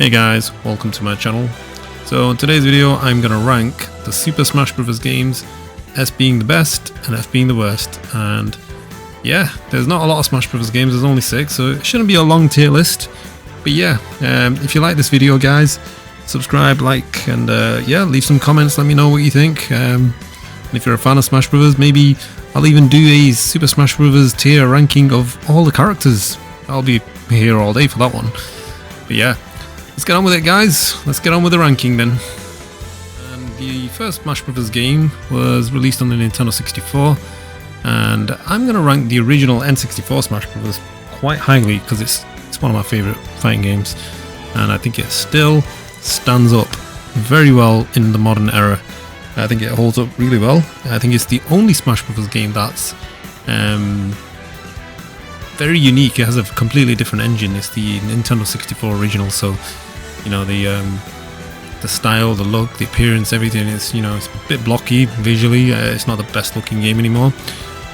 Hey guys, welcome to my channel. So in today's video I'm gonna rank the Super Smash Bros. Games, S being the best and F being the worst. And yeah, there's not a lot of Smash Bros. Games, there's only 6, so it shouldn't be a long tier list. But yeah, if you like this video guys, subscribe, like, and yeah, leave some comments, let me know what you think. And if you're a fan of Smash Bros, maybe I'll even do a Super Smash Bros. Tier ranking of all the characters. I'll be here all day for that one. But yeah, let's get on with it guys, let's get on with the ranking then. And the first Smash Bros. Game was released on the Nintendo 64, and I'm going to rank the original N64 Smash Bros. Quite highly because it's one of my favourite fighting games, and I think it still stands up very well in the modern era. I think it holds up really well. I think it's the only Smash Bros. Game that's very unique. It has a completely different engine. It's the Nintendo 64 original, so you know the style, the look, the appearance, everything is, you know, it's a bit blocky visually. It's not the best looking game anymore,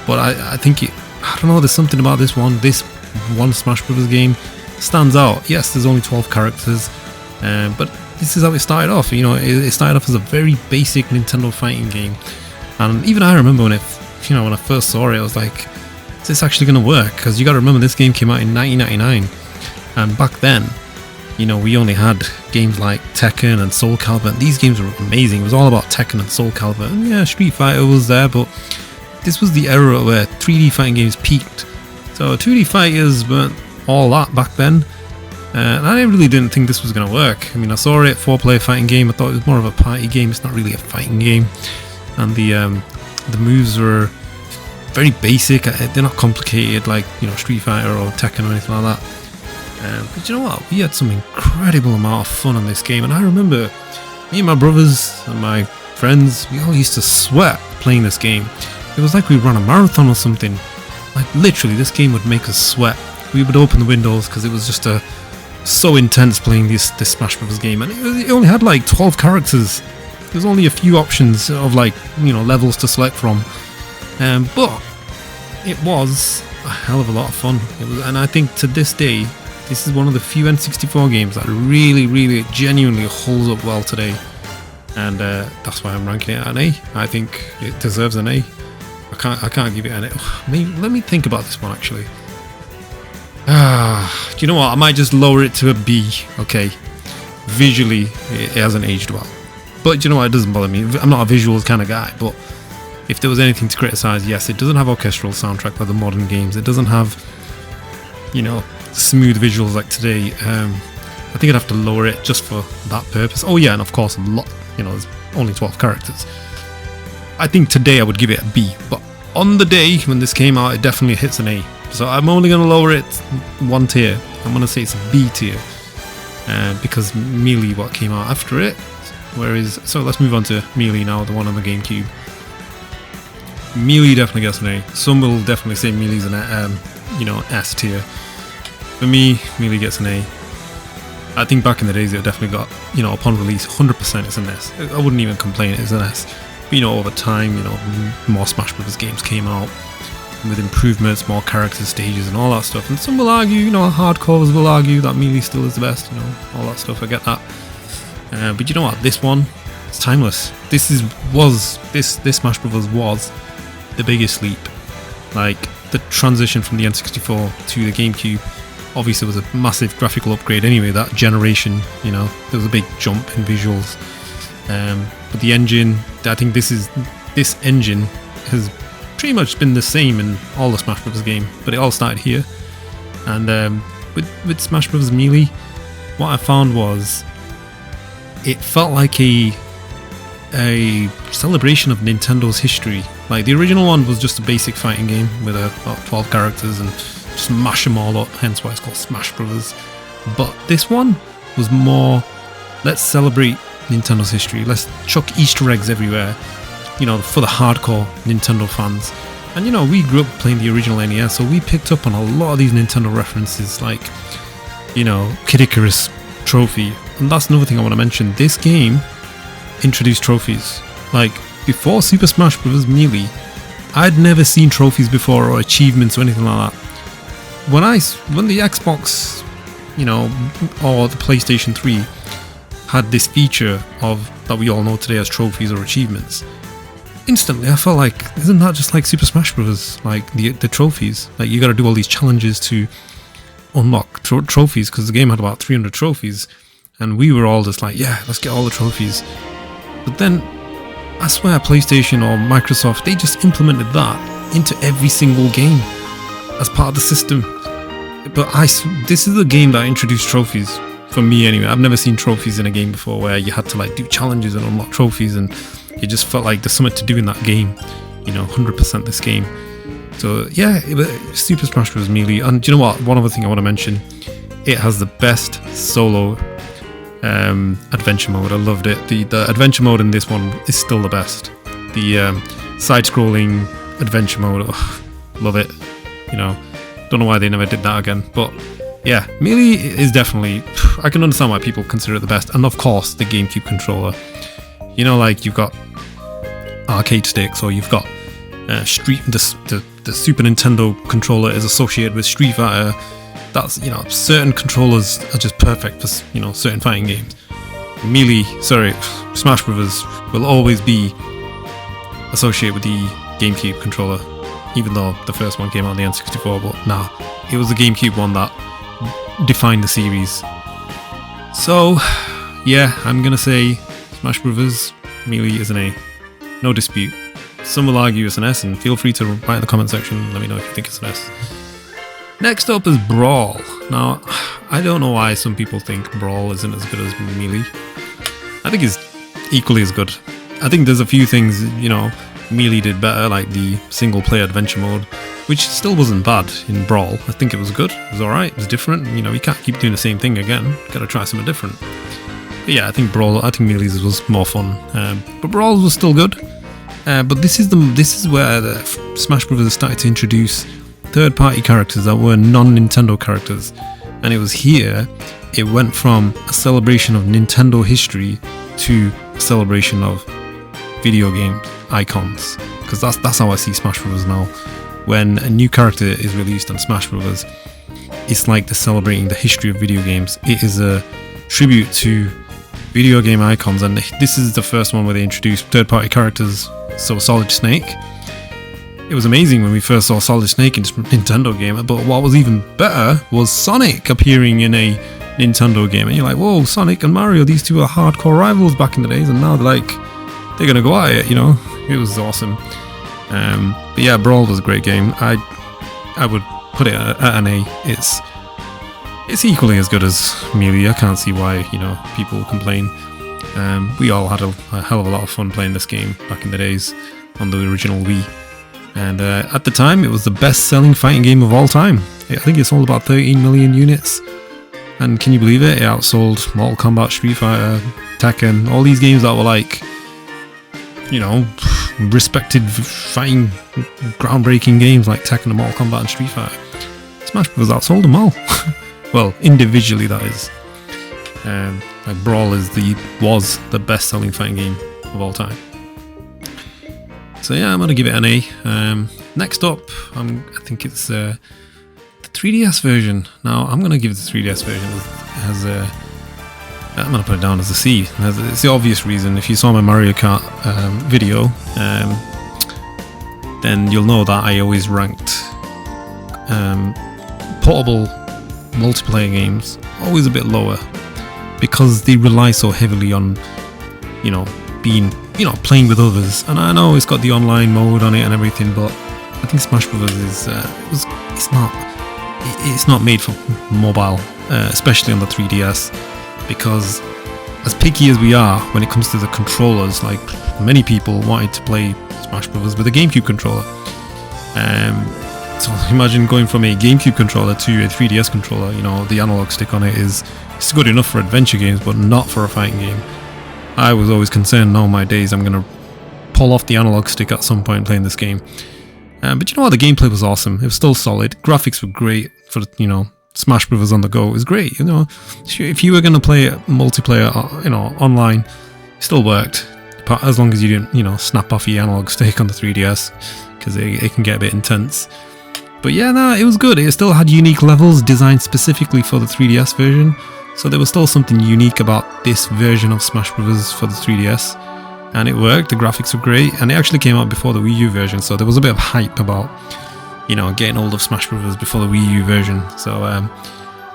but I think I don't know, there's something about this one Smash Bros. Game stands out. Yes, there's only 12 characters, but this is how it started off. You know, it started off as a very basic Nintendo fighting game, and even I remember when I first saw it, I was like, is this actually going to work? Because you got to remember this game came out in 1999, and back then, you know, we only had games like Tekken and Soul Calibur, and these games were amazing. It was all about Tekken and Soul Calibur, and yeah, Street Fighter was there, but this was the era where 3D fighting games peaked. So 2D fighters weren't all that back then, and I really didn't think this was going to work. I mean, I saw it, 4-player fighting game, I thought it was more of a party game, it's not really a fighting game, and the moves were very basic, they're not complicated like, you know, Street Fighter or Tekken or anything like that. But you know what, we had some incredible amount of fun on this game, and I remember me and my brothers and my friends, we all used to sweat playing this game. It was like we ran a marathon or something. Like literally, this game would make us sweat. We would open the windows because it was just so intense playing this Smash Bros. Game, and it only had like 12 characters. There's only a few options of, like, you know, levels to select from. But it was a hell of a lot of fun. And I think to this day, this is one of the few N64 games that really, genuinely holds up well today. And that's why I'm ranking it at an A. I think it deserves an A. I can't give it an A. Let me think about this one actually. Do you know what? I might just lower it to a B. Okay. Visually, it hasn't aged well. But you know what? It doesn't bother me. I'm not a visuals kind of guy, but if there was anything to criticize, yes, it doesn't have orchestral soundtrack like the modern games. It doesn't have, you know, smooth visuals like today. I think I'd have to lower it just for that purpose. Oh yeah, and of course, there's only 12 characters. I think today I would give it a B, but on the day when this came out, it definitely hits an A. So I'm only going to lower it one tier. I'm going to say it's a B tier, because Melee, what came out after it. So let's move on to Melee now, the one on the GameCube. Melee definitely gets an A. Some will definitely say Melee's an S tier. For me, Melee gets an A. I think back in the days it definitely got, you know, upon release, 100% it's an S. I wouldn't even complain it's an S. But, you know, over time, you know, more Smash Bros. Games came out with improvements, more character stages and all that stuff. And some will argue, you know, hardcores will argue that Melee still is the best, you know, all that stuff, I get that. But you know what, this one, it's timeless. This Smash Bros. Was the biggest leap. Like, the transition from the N64 to the GameCube obviously was a massive graphical upgrade anyway, that generation, you know, there was a big jump in visuals. But the engine, I think this engine has pretty much been the same in all the Smash Bros. Game, but it all started here. And with Smash Bros. Melee, what I found was it felt like a celebration of Nintendo's history. Like, the original one was just a basic fighting game with about 12 characters and just mash them all up, hence why it's called Smash Bros. But this one was more, let's celebrate Nintendo's history, let's chuck Easter eggs everywhere, you know, for the hardcore Nintendo fans. And you know, we grew up playing the original NES, so we picked up on a lot of these Nintendo references, like, you know, Kid Icarus trophy. And that's another thing I want to mention, this game introduced trophies. Like, before Super Smash Bros. Melee, I'd never seen trophies before or achievements or anything like that. When the Xbox or the PlayStation 3 had this feature of that we all know today as trophies or achievements, instantly I felt like, isn't that just like Super Smash Bros? Like the trophies, like you got to do all these challenges to unlock trophies, because the game had about 300 trophies, and we were all just like, yeah, let's get all the trophies. But then I swear PlayStation or Microsoft, they just implemented that into every single game as part of the system. But this is a game that introduced trophies for me anyway. I've never seen trophies in a game before where you had to like do challenges and unlock trophies, and it just felt like there's something to do in that game. 100% this game. So yeah, Super Smash Bros. Melee. And do you know what? One other thing I want to mention, it has the best solo adventure mode. I loved it. The adventure mode in this one is still the best. The side-scrolling adventure mode, love it. Don't know why they never did that again. But yeah, Melee is definitely, I can understand why people consider it the best. And of course, the GameCube controller. Like you've got arcade sticks, or you've got the Super Nintendo controller is associated with Street Fighter. That's, certain controllers are just perfect for, certain fighting games. Smash Brothers will always be associated with the GameCube controller, even though the first one came out on the N64, but nah, it was the GameCube one that defined the series. So, yeah, I'm gonna say Smash Brothers Melee is an A. No dispute. Some will argue it's an S, and feel free to write in the comment section, let me know if you think it's an S. Next up is Brawl. Now, I don't know why some people think Brawl isn't as good as Melee. I think it's equally as good. I think there's a few things, Melee did better, like the single player adventure mode, which still wasn't bad in Brawl. I think it was good, it was alright, it was different. You can't keep doing the same thing again, gotta try something different. But yeah, I think Melee's was more fun. But Brawl was still good. But this is where the Smash Bros. Started to introduce third-party characters that were non-Nintendo characters, and it was here it went from a celebration of Nintendo history to a celebration of video game icons, because that's how I see Smash Bros. Now. When a new character is released on Smash Bros., it's like they're celebrating the history of video games. It is a tribute to video game icons, and this is the first one where they introduced third-party characters. So Solid Snake, it was amazing when we first saw Solid Snake in a Nintendo game, but what was even better was Sonic appearing in a Nintendo game, and you're like, whoa, Sonic and Mario, these two are hardcore rivals back in the days, and now they're gonna go at it, It was awesome. But yeah, Brawl was a great game. I would put it at an A. It's equally as good as Melee. I can't see why people complain. We all had a hell of a lot of fun playing this game back in the days on the original Wii, and at the time it was the best-selling fighting game of all time. I think it sold about 13 million units, and can you believe it? It outsold Mortal Kombat, Street Fighter, Tekken, all these games that were like, respected fighting, groundbreaking games like Tekken and Mortal Kombat and Street Fighter. Smash Bros. Outsold them all. Well, individually that is. Like Brawl was the best-selling fighting game of all time. So yeah, I'm gonna give it an A. Next up, I think it's the 3DS version. Now I'm gonna give the 3DS version I'm gonna put it down as a C. It's the obvious reason. If you saw my Mario Kart video, then you'll know that I always ranked portable multiplayer games always a bit lower, because they rely so heavily on playing with others. And I know it's got the online mode on it and everything, but I think Smash Bros. It's not made for mobile, especially on the 3DS, because as picky as we are when it comes to the controllers, like many people wanted to play Smash Bros. With a GameCube controller. So imagine going from a GameCube controller to a 3DS controller. The analog stick on it's good enough for adventure games, but not for a fighting game. I was always concerned, now my days, I'm going to pull off the analog stick at some point playing this game. But you know what, the gameplay was awesome. It was still solid. Graphics were great for, Smash Brothers on the go. It was great, If you were going to play multiplayer, online, it still worked. But as long as you didn't, snap off your analog stick on the 3DS, because it can get a bit intense. But yeah, no, it was good. It still had unique levels designed specifically for the 3DS version. So there was still something unique about this version of Smash Bros. For the 3DS. And it worked, the graphics were great, and it actually came out before the Wii U version, so there was a bit of hype about, you know, getting hold of Smash Bros. Before the Wii U version. So,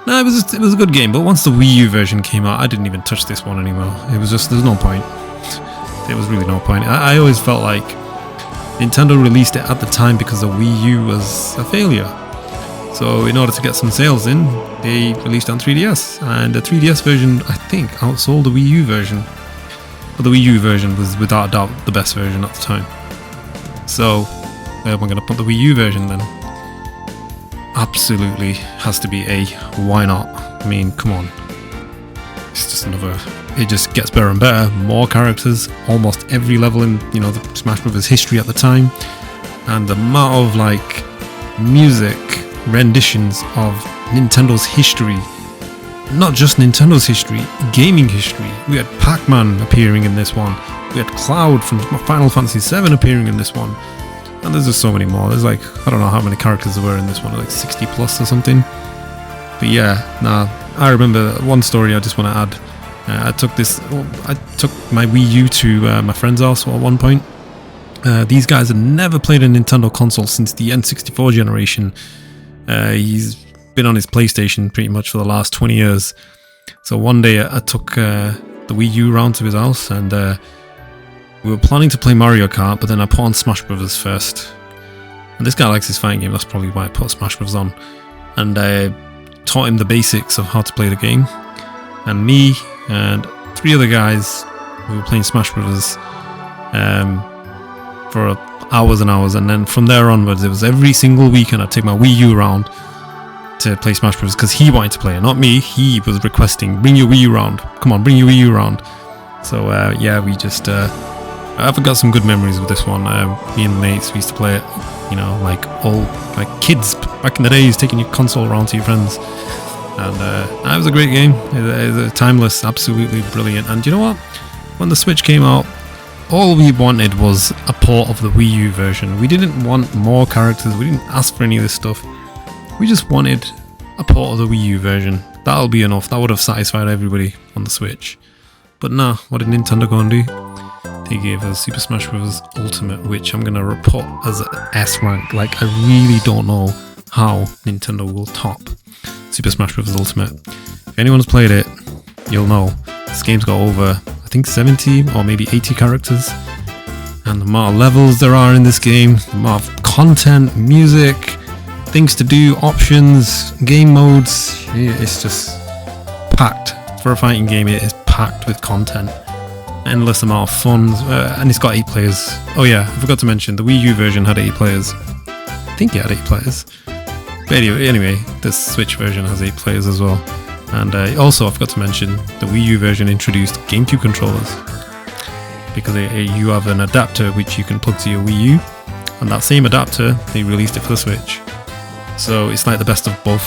no, it was a good game, but once the Wii U version came out, I didn't even touch this one anymore. It was just, there's no point. There was really no point. I always felt like Nintendo released it at the time because the Wii U was a failure. So in order to get some sales in, they released it on 3DS, and the 3DS version, I think, outsold the Wii U version. But the Wii U version was without a doubt the best version at the time. So, where am I going to put the Wii U version then? Absolutely has to be A. Why not? I mean, come on. It's just another... It just gets better and better. More characters, almost every level in, you know, the Smash Bros. History at the time. And the amount of, like, music renditions of Nintendo's history. Not just Nintendo's history, gaming history. We had Pac-Man appearing in this one. We had Cloud from Final Fantasy VII appearing in this one. And there's just so many more. There's like, I don't know how many characters there were in this one, like 60 plus or something. But yeah, nah, I remember one story I just want to add. I took my Wii U to my friend's house at one point. These guys had never played a Nintendo console since the N64 generation. He's been on his PlayStation pretty much for the last 20 years. So one day I took the Wii U round to his house, and we were planning to play Mario Kart, but then I put on Smash Bros. First. And this guy likes his fighting game, that's probably why I put Smash Bros. On. And I taught him the basics of how to play the game. And me and 3 other guys, we were playing Smash Bros. For hours and hours, and then from there onwards, it was every single weekend I'd take my Wii U around to play Smash Bros. Because he wanted to play it, not me. He was requesting, bring your Wii U round. Come on, bring your Wii U round. So yeah, we just I've got some good memories with this one. Me and the mates, we used to play it, you know, like kids back in the days, taking your console around to your friends. And it was a great game. It was timeless, absolutely brilliant. And you know what? When the Switch came out, all we wanted was a port of the Wii U version. We didn't want more characters. We didn't ask for any of this stuff. We just wanted a port of the Wii U version. That'll be enough. That would have satisfied everybody on the Switch. But nah, what did Nintendo go and do? They gave us Super Smash Bros. Ultimate, which I'm going to report as an S rank. Like, I really don't know how Nintendo will top Super Smash Bros. Ultimate. If anyone's played it, you'll know. This game's got over, I think, 70 or maybe 80 characters. And the amount of levels there are in this game, the amount of content, music, things to do, options, game modes, it's just packed. For a fighting game, it is packed with content. Endless amount of fun, and it's got 8 players. Oh yeah, I forgot to mention, the Wii U version had 8 players. I think it had 8 players. But anyway, the Switch version has 8 players as well. And also, I forgot to mention, the Wii U version introduced GameCube controllers. Because you have an adapter which you can plug to your Wii U, and that same adapter, they released it for the Switch. So it's like the best of both,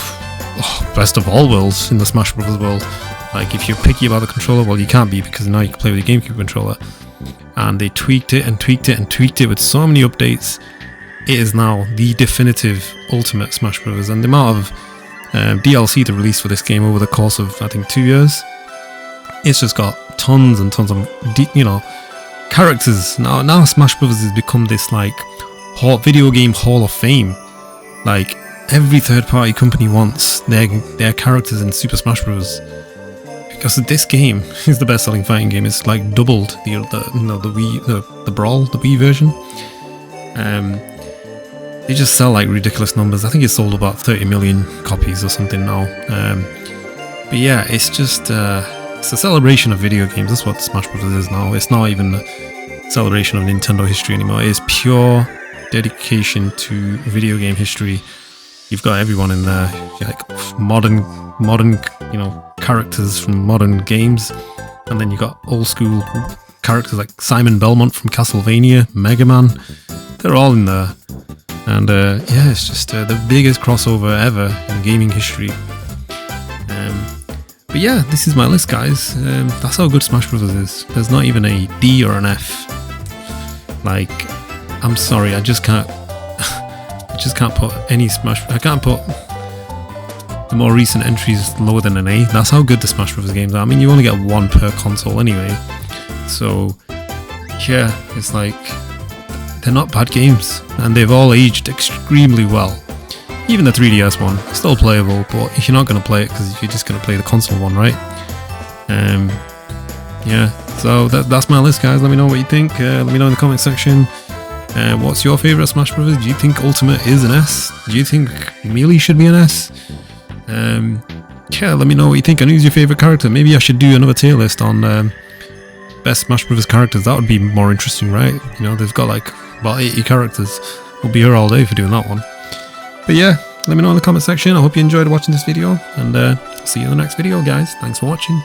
best of all worlds in the Smash Bros. World. Like, if you're picky about the controller, well, you can't be, because now you can play with your GameCube controller. And they tweaked it and tweaked it and tweaked it with so many updates. It is now the definitive Ultimate Smash Bros. And the amount of DLC they released for this game over the course of, I think, 2 years, it's just got tons and tons of, characters. Now Smash Bros. Has become this, like, video game hall of fame. Like, every third-party company wants their characters in Super Smash Bros. Because this game is the best-selling fighting game. It's like doubled the Brawl, the Wii version. They just sell like ridiculous numbers. I think it sold about 30 million copies or something now. But yeah, it's just it's a celebration of video games. That's what Smash Bros. Is now. It's not even a celebration of Nintendo history anymore. It's pure dedication to video game history. You've got everyone in there, like modern, characters from modern games, and then you got old school characters like Simon Belmont from Castlevania, Mega Man. They're all in there, and yeah, it's just the biggest crossover ever in gaming history. But yeah, this is my list, guys. That's how good Smash Bros. Is. There's not even a D or an F. Like, I'm sorry, I just can't. just can't put any Smash. I can't put the more recent entries lower than an A. That's how good the Smash Bros. Games are. I mean, you only get one per console anyway. So, yeah, it's like, they're not bad games. And they've all aged extremely well. Even the 3DS one, still playable, but if you're not going to play it because you're just going to play the console one, right? Yeah, so that's my list, guys. Let me know what you think. Let me know in the comment section. What's your favourite Smash Bros? Do you think Ultimate is an S? Do you think Melee should be an S? Yeah, let me know what you think. And who's your favourite character? Maybe I should do another tier list on best Smash Bros. Characters. That would be more interesting, right? You know, they've got like about 80 characters. We'll be here all day for doing that one. But yeah, let me know in the comment section. I hope you enjoyed watching this video, and see you in the next video, guys. Thanks for watching.